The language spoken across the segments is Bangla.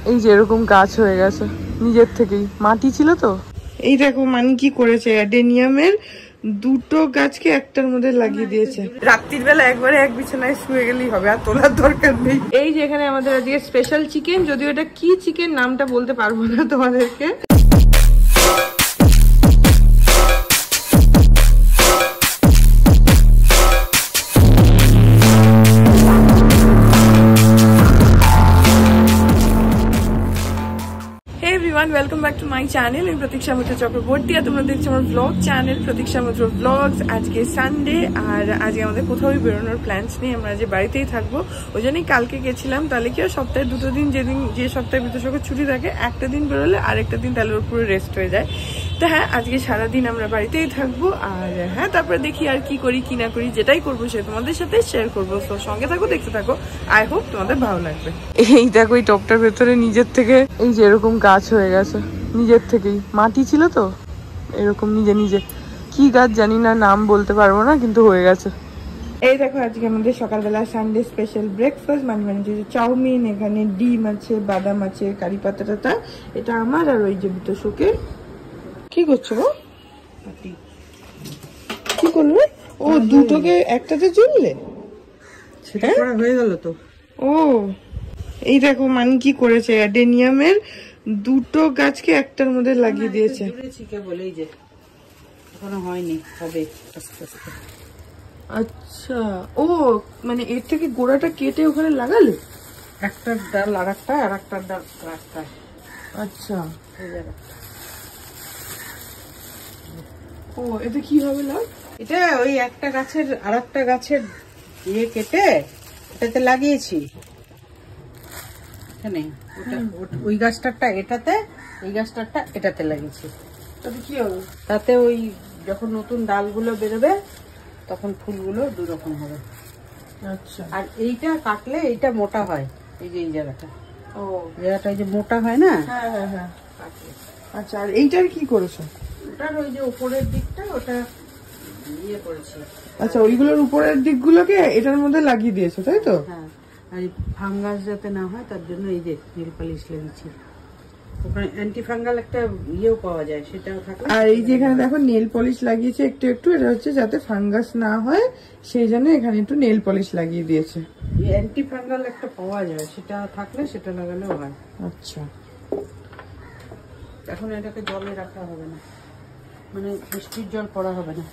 এই যে এরকম গাছ হয়ে গেছে নিজের থেকেই, মাটি ছিল তো। এই দেখো মানে কি করেছে, অ্যাডেনিয়ামের দুটো গাছকে একটার মধ্যে লাগিয়ে দিয়েছে। রাত্রির বেলা একবারে এক বিছানায় শুয়ে গেলেই হবে, আর তোলার দরকার নেই। এই যে এখানে আমাদের আজকে স্পেশাল চিকেন, যদিও এটা কি চিকেন নামটা বলতে পারবো না তোমাদেরকে। Welcome back to my channel. আমি প্রতীক্ষা মিত্র চক্রবর্তী, আর তোমরা দেখছো আমার ব্লগ চ্যানেল প্রতীক্ষা মিত্র ব্লগস। আজকে সানডে, আর আজকে আমাদের কোথাও বেরোনোর প্ল্যানস নেই, আমরা আজকে বাড়িতেই থাকবো। ওই জন্যই কালকে গেছিলাম। তাহলে কি হয়, সপ্তাহে দুটো দিন, যে সপ্তাহে বিদ্যাসাগর ছুটি থাকে, একটা দিন বেরোলে আরেকটা দিন তাহলে ওর পুরো রেস্ট হয়ে যায়। তো হ্যাঁ, আজকে সারাদিন আমরা বাড়িতেই থাকবো। আর হ্যাঁ, তারপরে দেখি আর কি করি কি না করি, যেটাই করবো সে তোমাদের সাথে শেয়ার করবো। তো সঙ্গে থাকো, দেখতে থাকো, আই হোপ তোমাদের ভালো লাগবে। এই দেখো এই টপটার ভেতরে নিজের থেকে এই যে এরকম গাছ হয়ে গেছে নিজের থেকেই, মাটি ছিল তো এরকম নিজে নিজে, কি গাছ জানি না, নাম বলতে পারবো না, কিন্তু হয়ে গেছে। এই দেখো আজকে আমাদের সকালবেলা সানডে স্পেশাল ব্রেকফাস্ট, মানে যে চাউমিন, এখানে ডিম আছে, বাদাম আছে, কারি পাতা টাতা, এটা আমার। আর ওই যে বিতোষকে কি করছো গো, কি করলে? ও দুটোকে একটাতে জুড়লে, সেটা হয়ে গেল তো। ও এই দেখো মানে কি করেছে, অ্যাডেনিয়ামের দুটো গাছকে একটার মধ্যে লাগিয়ে দিয়েছে। আচ্ছা, ও মানে এর থেকে গোড়াটা কেটে ওখানে লাগালে, একটার ডাল আর একটা, আর একটার ডাল আর একটা। আচ্ছা, ও এতে কি হবে লাভ? এটা ওই একটা গাছের আর একটা গাছের ইয়ে কেটে এটাতে লাগিয়েছি। এখানে ওই গাছটারটা এটাতে, এই গাছটারটা এটাতে লাগিয়েছি। তাতে কি হবে? তাতে ওই যখন নতুন ডালগুলো বেরোবে তখন ফুলগুলো দু রকম হবে। আচ্ছা, আর এইটা কাটলে এইটা মোটা হয়, এই যে এই জায়গাটা, ও জায়গাটা এই যে মোটা হয় না। হ্যাঁ হ্যাঁ হ্যাঁ, আচ্ছা। আর এইটার কি করেছো? ওটার ওই যে উপরের দিকটা ওটা ইয়ে করেছি। আচ্ছা, ওইগুলোর উপরের দিকগুলোকে এটার মধ্যে লাগিয়ে দিয়েছো, তাই তো? হ্যাঁ, আর ফাঙ্গাস যাতে না হয় তার জন্য এই যে নেল পালিশ লাগিয়েছি। ওখানে অ্যান্টি ফাঙ্গাল একটা ইয়েও পাওয়া যায়, সেটাও থাকে। আর এই যে এখানে দেখো নেল পলিশ লাগিয়েছে একটু একটু, এটা হচ্ছে যাতে ফাঙ্গাস না হয় সেই জন্য এখানে একটু নেল পলিশ লাগিয়ে দিয়েছে। অ্যান্টি ফাঙ্গাল একটা পাওয়া যায়, সেটা থাকলে সেটা লাগালেও হয়। আচ্ছা, এখন এটাকে জলে রাখা হবে না, মানে বৃষ্টির জল পড়া হবে না।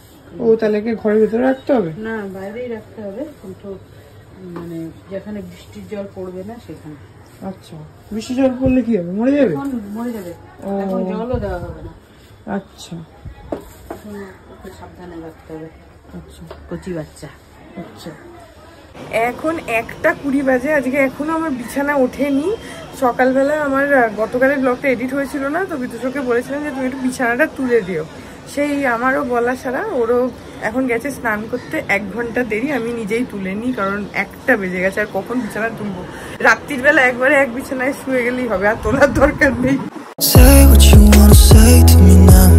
ও তাহলে কি ঘরের ভিতরে রাখতে হবে? না, বাইরেই রাখতে হবে, কিন্তু মানে যেখানে বৃষ্টির জল পড়বে না সেখানে। আচ্ছা, বৃষ্টি জল পড়লে কি হবে, মরে যাবে? মরে যাবে, এখন জলও দেওয়া হবে না। আচ্ছা, ওকে সাবধানে রাখতে হবে। আচ্ছা, কচি বাচ্চা। আচ্ছা, এখন 1:20 বাজে। আজকে এখনো আমার বিছানা ওঠেনি। সকালবেলা আমার গতকালের ব্লগটা এডিট হয়েছিল না, তো বিদুষকে বলেছিলাম যে তুমি একটু বিছানাটা তুলে দিও। সেই আমারও বলা ছাড়া ওরও এখন গেছে স্নান করতে, 1 ঘন্টা দেরি। আমি নিজেই তুলে নিই, কারণ 1টা বেজে গেছে, আর কখন বিছানা তুলবো। রাত্রির বেলা একবারে এক বিছানায় শুয়ে গেলেই হবে, আর তোলার দরকার নেই। Say what you wanna say to me now.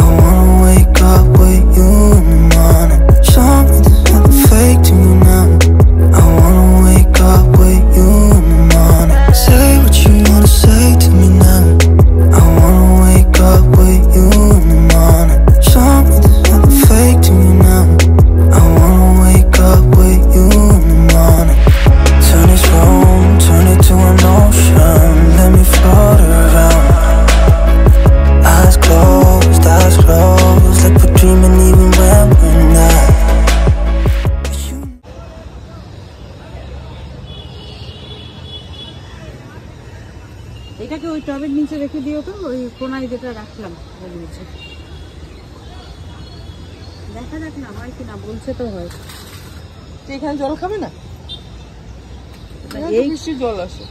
I wanna wake up with you in the morning. Show me there's nothing fake to me now. I wanna wake up with you in the morning. Say what you wanna say to me now. I wanna wake up with you in the morning. Show me there's nothing fake to me now. I wanna wake up with you in the morning. Turn this room, turn it to an ocean. Let me float around. Eyes closed, like we're dreaming even when we're not. এটাকে ওই টবের নিচে রেখে দিও তো, ওই কোনায় যেটা রাখলাম ওর নিচে। দেখা যাক না হয় কিনা, বলছে তো হয়। এখানে জল খাবে না? এই বৃষ্টির জল আসে,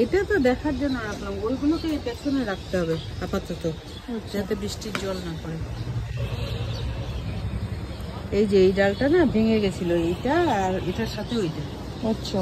এটা তো দেখার জন্য রাখলাম, ওইগুলোকে পেছনে রাখতে হবে আপাতত, যাতে বৃষ্টির জল না পড়ে। এই যে এই ডালটা না ভেঙে গেছিল, এইটা আর এটার সাথে ওইটা। আচ্ছা,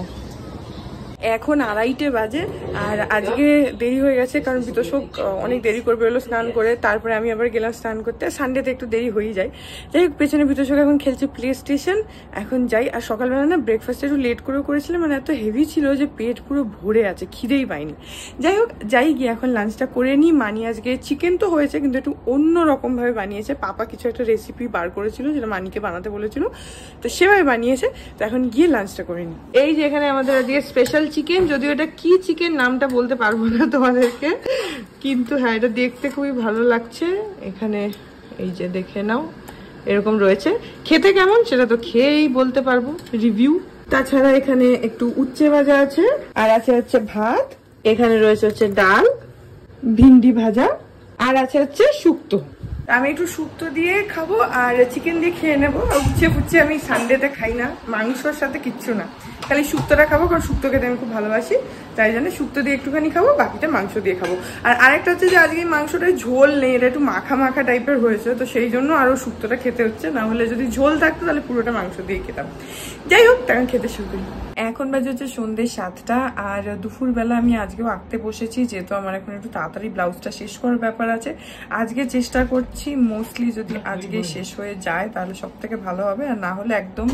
এখন 2:30 বাজে আর আজকে দেরি হয়ে গেছে কারণ বিতোষক অনেক দেরি করে বেরোলো স্নান করে, তারপরে আমি আবার গেলাম স্নান করতে। সানডেতে একটু দেরি হয়েই যায়। যাই হোক, পেছনে বিতোষক এখন খেলছে প্লে স্টেশন। এখন যাই। আর সকালবেলা না ব্রেকফাস্ট একটু লেট করে করেছিলাম, মানে এত হেভি ছিল যে পেট পুরো ভরে আছে, খিদেই পাইনি। যাই হোক, যাই গিয়ে এখন লাঞ্চটা করে নিই। মানি আজকে চিকেন তো হয়েছে কিন্তু একটু অন্য রকম ভাবে বানিয়েছে। পাপা কিছু একটা রেসিপি বার করেছিল যেটা মানিকে বানাতে বলেছিল, তো সেভাবে বানিয়েছে। তো এখন গিয়ে লাঞ্চটা করে নিই। এই যে এখানে আমাদের আজকে স্পেশাল চিকেন, যদিও এটা কি চিকেন নামটা বলতে পারবো না তোমাদেরকে, কিন্তু হ্যাঁ এটা দেখতে খুবই ভালো লাগছে। এখানে এই যে দেখে নাও, এরকম রয়েছে। খেতে কেমন সেটা তো খেয়েই বলতে পারবো, রিভিউ। তাছাড়া এখানে একটু উচ্ছে ভাজা আছে, আর আছে হচ্ছে ভাত, এখানে রয়েছে হচ্ছে ডাল, ভিন্ডি ভাজা, আর আছে হচ্ছে শুক্তো। আমি একটু শুক্তো দিয়ে খাবো আর চিকেন দিয়ে খেয়ে নেবো। আর উচ্ছে ফুচ্ছে আমি সানডেতে খাই না, মাংসর সাথে কিচ্ছু না, খালি শুক্তোটা খাবো কারণ শুক্তো খেতে আমি খুব ভালোবাসি। তাই জন্য শুক্তো দিয়ে একটুখানি খাবো, বাকিটা মাংস দিয়ে খাবো। আর আরেকটা হচ্ছে যে আজকে মাংসটা ঝোল নেই, এটা একটু মাখা মাখা টাইপের হয়েছে, তো সেই জন্য আরো শুক্তোটা খেতে হচ্ছে। না হলে যদি ঝোল থাকতো তাহলে পুরোটা মাংস দিয়ে খেতাম। যাই হোক, তখন খেতে শুরু করি। এখন বাজে হচ্ছে সন্ধ্যে 7টা আর দুপুরবেলা আমি আজকেও আঁকতে বসেছি, যেহেতু আমার এখন একটু তাড়াতাড়ি ব্লাউজটা শেষ করার ব্যাপার আছে। আজকে চেষ্টা করছি মোস্টলি যদি আজকে শেষ হয়ে যায় তাহলে সব থেকে ভালো হবে, আর না হলে একদম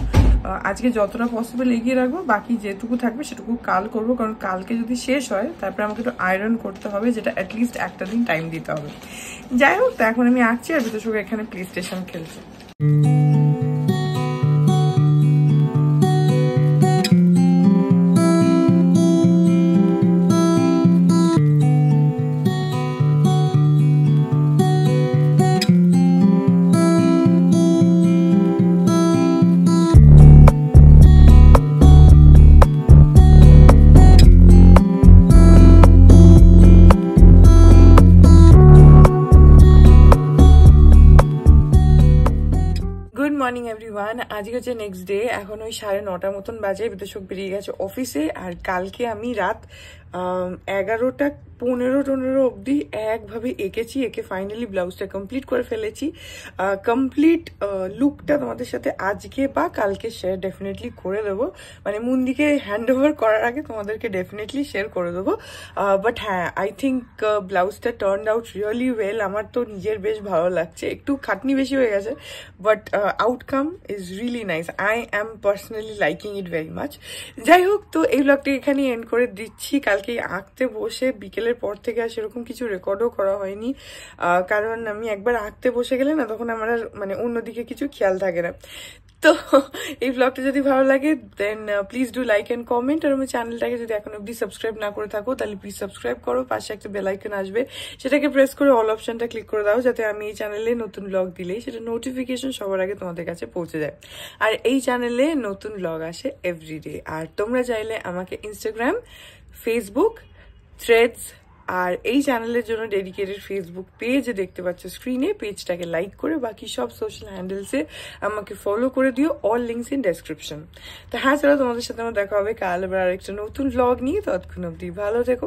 আজকে যতটা পসিবল এগিয়ে রাখবো, বাকি যেটুকু থাকবে সেটুকু কাল করবো। কারণ কালকে যদি শেষ হয় তারপরে আমাকে একটু আয়রন করতে হবে, যেটা অ্যাটলিস্ট একটা দিন টাইম দিতে হবে। যাই হোক, তো এখন আমি আঁকছি আর বিতোষক এখানে প্লে স্টেশন খেলছে। মর্নিং এভরিওয়ান, আজকে হচ্ছে নেক্সট ডে। এখন ওই 9:30 মতন বাজে। বিতোষক বেরিয়ে গেছে অফিসে। আর কালকে আমি রাত 11:15 অবধি একভাবে এঁকেছি, এঁকে ফাইনালি ব্লাউজটা কমপ্লিট করে ফেলেছি। কমপ্লিট লুকটা তোমাদের সাথে আজকে বা কালকে শেয়ার ডেফিনেটলি করে দেবো, মানে মুন্দিকে হ্যান্ড ওভার করার আগে তোমাদেরকে ডেফিনেটলি শেয়ার করে দেবো। বাট হ্যাঁ, আই থিঙ্ক ব্লাউজটা টার্ন আউট রিয়েলি ওয়েল। আমার তো নিজের বেশ ভালো লাগছে, একটু খাটনি বেশি হয়ে গেছে, but outcome is really nice. I am personally liking it very much. যাই হোক, তো এই ব্লগটা এখানে এন্ড করে দিচ্ছি। কালকে আঁকতে বসে বিকেলের পর থেকে আর সেরকম কিছু রেকর্ডও করা হয়নি, কারণ আমি একবার আঁকতে বসে গেলে না তখন আমার আর মানে অন্যদিকে কিছু খেয়াল থাকে না। তো এই ব্লগটা যদি ভালো লাগে then please do like and comment. আর আমার চ্যানেলটাকে যদি এখন অব্দি সাবস্ক্রাইব না করে থাকো তাহলে প্লিজ সাবস্ক্রাইব করো। পাশে একটা বেল আইকন আসবে, সেটাকে প্রেস করে অল অপশনটা ক্লিক করে দাও, যাতে আমি এই চ্যানেলে নতুন ব্লগ দিলেই সেটা নোটিফিকেশন সবার আগে তোমাদের কাছে পৌঁছে যায়। আর এই চ্যানেলে নতুন ব্লগ আসে এভরিডে। আর তোমরা চাইলে আমাকে ইনস্টাগ্রাম, ফেসবুক, থ্রেডস আর এই চ্যানেলের জন্য ডেডিকেটেড ফেসবুক পেজ দেখতে পাচ্ছ স্ক্রিনে, পেজটাকে লাইক করে বাকি সব সোশ্যাল হ্যান্ডেলসে আমাকে ফলো করে দিও। All links in description. তো হ্যাঁ, চলো তোমাদের সাথে আমার দেখা হবে কাল আবার আরেকটা নতুন ব্লগ নিয়ে। ততক্ষণ অব্দি ভালো থেকো।